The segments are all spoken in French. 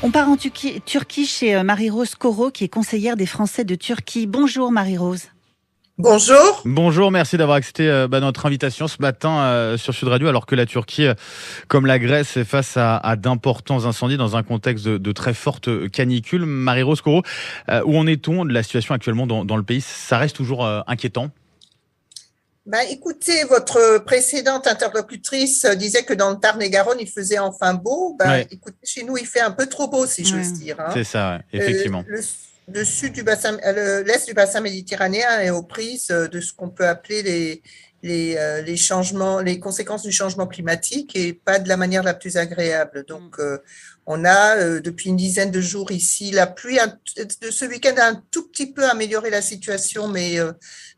On part en Turquie chez Marie-Rose Coro, qui est conseillère des Français de Turquie. Bonjour Marie-Rose. Bonjour. Bonjour, merci d'avoir accepté notre invitation ce matin sur Sud Radio, alors que la Turquie, comme la Grèce, est face à d'importants incendies dans un contexte de très forte canicule. Marie-Rose Coro, où en est-on de la situation actuellement dans le pays? Ça reste toujours inquiétant? Écoutez, votre précédente interlocutrice disait que dans le Tarn-et-Garonne, il faisait enfin beau. Ouais, Écoutez, chez nous, il fait un peu trop beau, si j'ose Ouais. dire, c'est hein. ça, ouais, Euh, effectivement. le sud du bassin, l'est du bassin méditerranéen est aux prises de ce qu'on peut appeler les changements, les conséquences du changement climatique et pas de la manière la plus agréable. Donc, on a depuis une dizaine de jours ici la pluie de ce week-end a un tout petit peu amélioré la situation, mais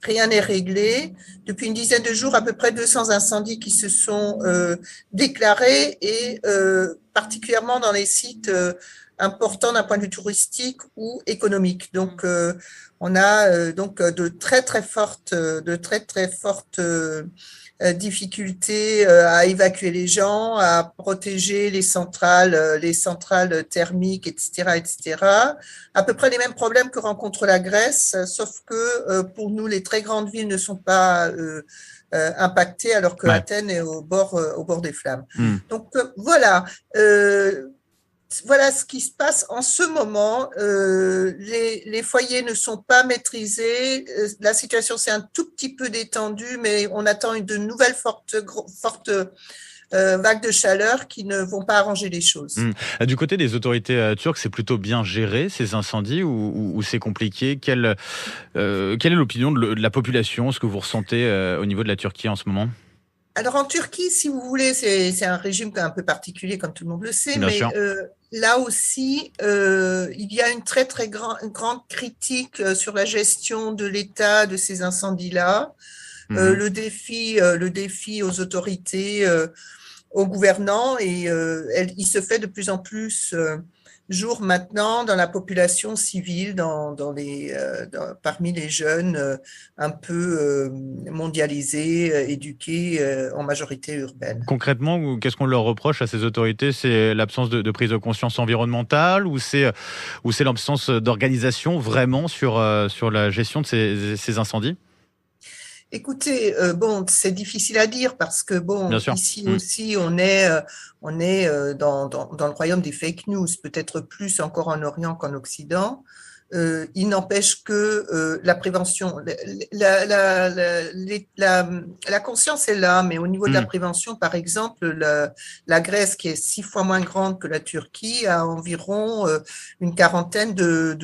rien n'est réglé. Depuis une dizaine de jours, à peu près 200 incendies qui se sont déclarés et particulièrement dans les sites important d'un point de vue touristique ou économique. Donc, on a donc de très fortes difficultés à évacuer les gens, à protéger les centrales thermiques, etc., etc. À peu près les mêmes problèmes que rencontre la Grèce, sauf que pour nous, les très grandes villes ne sont pas impactées, alors que Ouais. Athènes est au bord des flammes. Hmm. Donc voilà. Voilà ce qui se passe en ce moment. Les foyers ne sont pas maîtrisés. La situation s'est un tout petit peu détendue, mais on attend de nouvelles fortes vagues de chaleur qui ne vont pas arranger les choses. Du côté des autorités turques, c'est plutôt bien géré ces incendies ou c'est compliqué? Quelle est l'opinion de la population, ce que vous ressentez au niveau de la Turquie en ce moment? Alors en Turquie, si vous voulez, c'est un régime un peu particulier, comme tout le monde le sait, Bien mais sûr. là aussi, il y a une grande critique sur la gestion de l'État de ces incendies-là. Mhm. Le défi aux autorités, aux gouvernants, et il se fait de plus en plus jour maintenant dans la population civile, parmi les jeunes un peu mondialisés, éduqués en majorité urbaine. Concrètement, qu'est-ce qu'on leur reproche à ces autorités? C'est l'absence de prise de conscience environnementale ou c'est l'absence d'organisation vraiment sur la gestion de ces incendies? Écoutez, bon, c'est difficile à dire parce que Bien bon, sûr. ici aussi, on est dans le royaume des fake news, peut-être plus encore en Orient qu'en Occident. Il n'empêche que la prévention, la conscience est là, mais au niveau de la Mm. prévention, par exemple, la Grèce, qui est 6 fois moins grande que la Turquie, a environ une quarantaine de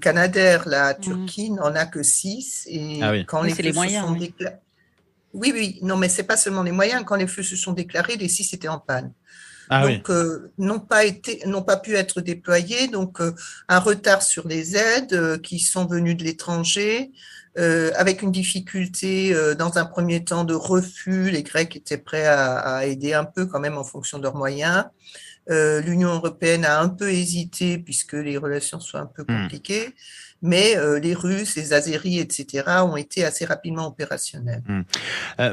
Canadair. La Mhm. Turquie n'en a que 6. Ah Et oui. quand Oui, les c'est les feux se moyens, sont oui. déclarés, oui, oui, non, mais c'est pas seulement les moyens. Quand les feux se sont déclarés, les 6 étaient en panne. Ah oui. Donc, n'ont pas pu être déployés. Donc, un retard sur les aides qui sont venues de l'étranger, avec une difficulté dans un premier temps de refus. Les Grecs étaient prêts à aider un peu quand même en fonction de leurs moyens. L'Union européenne a un peu hésité puisque les relations sont un peu Mm. compliquées, mais les Russes, les Azéris, etc., ont été assez rapidement opérationnels. Mm.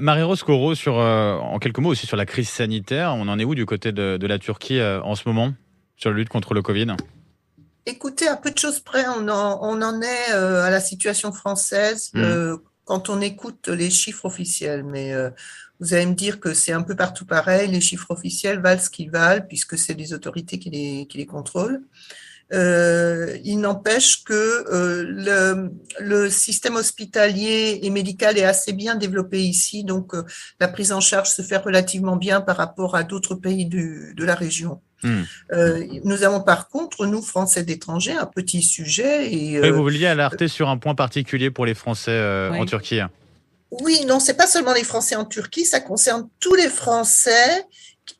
Marie-Rose Coro, en quelques mots aussi sur la crise sanitaire, on en est où du côté de la Turquie en ce moment sur la lutte contre le Covid? Écoutez, à peu de choses près, on en est à la situation française Mm. quand on écoute les chiffres officiels. Mais vous allez me dire que c'est un peu partout pareil. Les chiffres officiels valent ce qu'ils valent puisque c'est les autorités qui les contrôlent. Il n'empêche que le système hospitalier et médical est assez bien développé ici, donc la prise en charge se fait relativement bien par rapport à d'autres pays de la région. Mm. Mm. Nous avons par contre, nous, Français d'étrangers, un petit sujet. Et Oui, vous vouliez alerter sur un point particulier pour les Français en Oui. Turquie. oui, non, c'est pas seulement les Français en Turquie, ça concerne tous les Français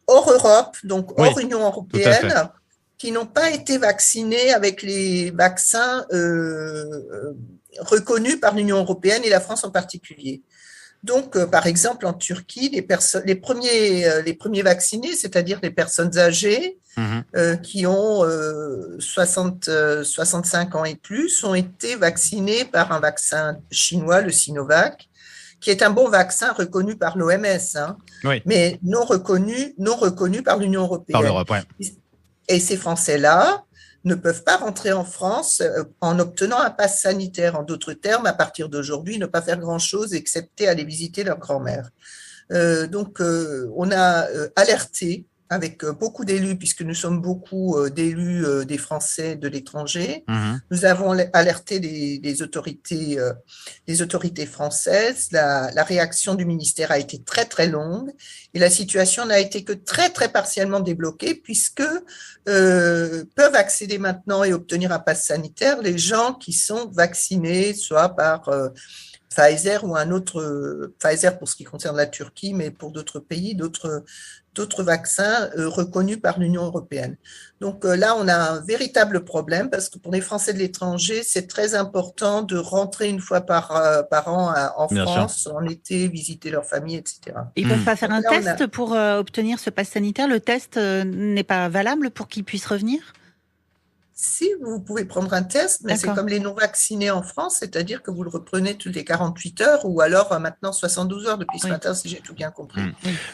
hors Europe, donc hors Oui, Union tout à fait. européenne, qui n'ont pas été vaccinés avec les vaccins reconnus par l'Union européenne et la France en particulier. Donc, par exemple, en Turquie, les premiers vaccinés, c'est-à-dire les personnes âgées Mhm. qui ont 65 ans et plus, ont été vaccinés par un vaccin chinois, le Sinovac, qui est un bon vaccin reconnu par l'OMS, hein, Oui. mais non reconnu par l'Union européenne. Par l'Europe, ouais. Et ces Français-là ne peuvent pas rentrer en France en obtenant un pass sanitaire. En d'autres termes, à partir d'aujourd'hui, ne pas faire grand-chose excepté aller visiter leur grand-mère. Donc, on a alerté avec beaucoup d'élus, puisque nous sommes beaucoup d'élus des Français de l'étranger. Nous avons alerté les autorités françaises. La réaction du ministère a été très, très longue et la situation n'a été que très, très partiellement débloquée, puisque peuvent accéder maintenant et obtenir un pass sanitaire les gens qui sont vaccinés, soit par Pfizer ou un autre, Pfizer pour ce qui concerne la Turquie, mais pour d'autres pays, d'autres vaccins reconnus par l'Union européenne. Donc là, on a un véritable problème parce que pour les Français de l'étranger, c'est très important de rentrer une fois par an en France, en été, visiter leur famille, etc. Ils ne peuvent pas faire un test pour obtenir ce pass sanitaire? Le test n'est pas valable pour qu'ils puissent revenir? Si, vous pouvez prendre un test, mais c'est comme les non-vaccinés en France, c'est-à-dire que vous le reprenez toutes les 48 heures ou alors maintenant 72 heures depuis ce matin, si j'ai tout bien compris.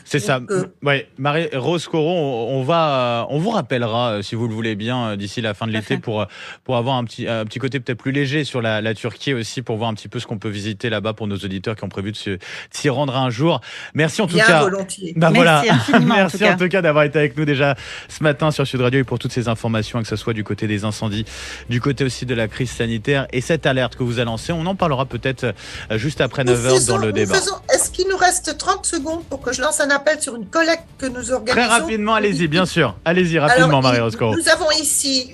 C'est ça. Ouais. Marie-Rose Corot, on vous rappellera, si vous le voulez bien, d'ici la fin de l'été pour avoir un petit côté peut-être plus léger sur la Turquie aussi, pour voir un petit peu ce qu'on peut visiter là-bas pour nos auditeurs qui ont prévu de s'y rendre un jour. Merci en tout cas. Volontiers. Merci infiniment. Merci en tout cas d'avoir été avec nous déjà ce matin sur Sud Radio et pour toutes ces informations, que ce soit du côté des incendies, du côté aussi de la crise sanitaire et cette alerte que vous avez lancée. On en parlera peut-être juste après 9h dans le débat. Est-ce qu'il nous reste 30 secondes pour que je lance un appel sur une collecte que nous organisons? Très rapidement, allez-y, bien sûr. Allez-y, rapidement, Marie-Rose Corot. Nous avons ici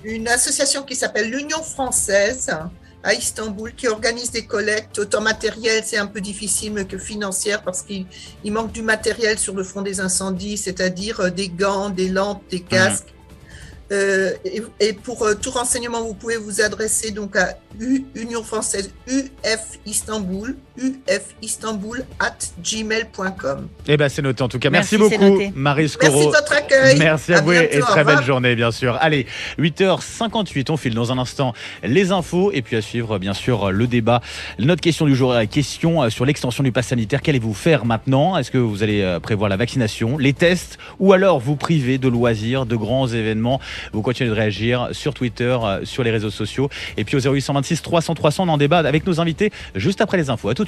une association qui s'appelle l'Union française à Istanbul, qui organise des collectes, autant matérielles, c'est un peu difficile, mais que financières, parce qu'il manque du matériel sur le front des incendies, c'est-à-dire des gants, des lampes, des casques. Et pour tout renseignement, vous pouvez vous adresser donc à Union française UF Istanbul @gmail.com. Eh ben c'est noté en tout cas. Merci beaucoup Marie-Rose Corot. Merci de votre accueil. Merci à vous et très belle journée bien sûr. Allez, 8h58, on file dans un instant les infos et puis à suivre bien sûr le débat. Notre question du jour, question sur l'extension du pass sanitaire. Qu'allez-vous faire maintenant? Est-ce que vous allez prévoir la vaccination, les tests ou alors vous priver de loisirs, de grands événements? Vous continuez de réagir sur Twitter, sur les réseaux sociaux et puis au 0826 300 300 on en débat avec nos invités juste après les infos. À tout de suite.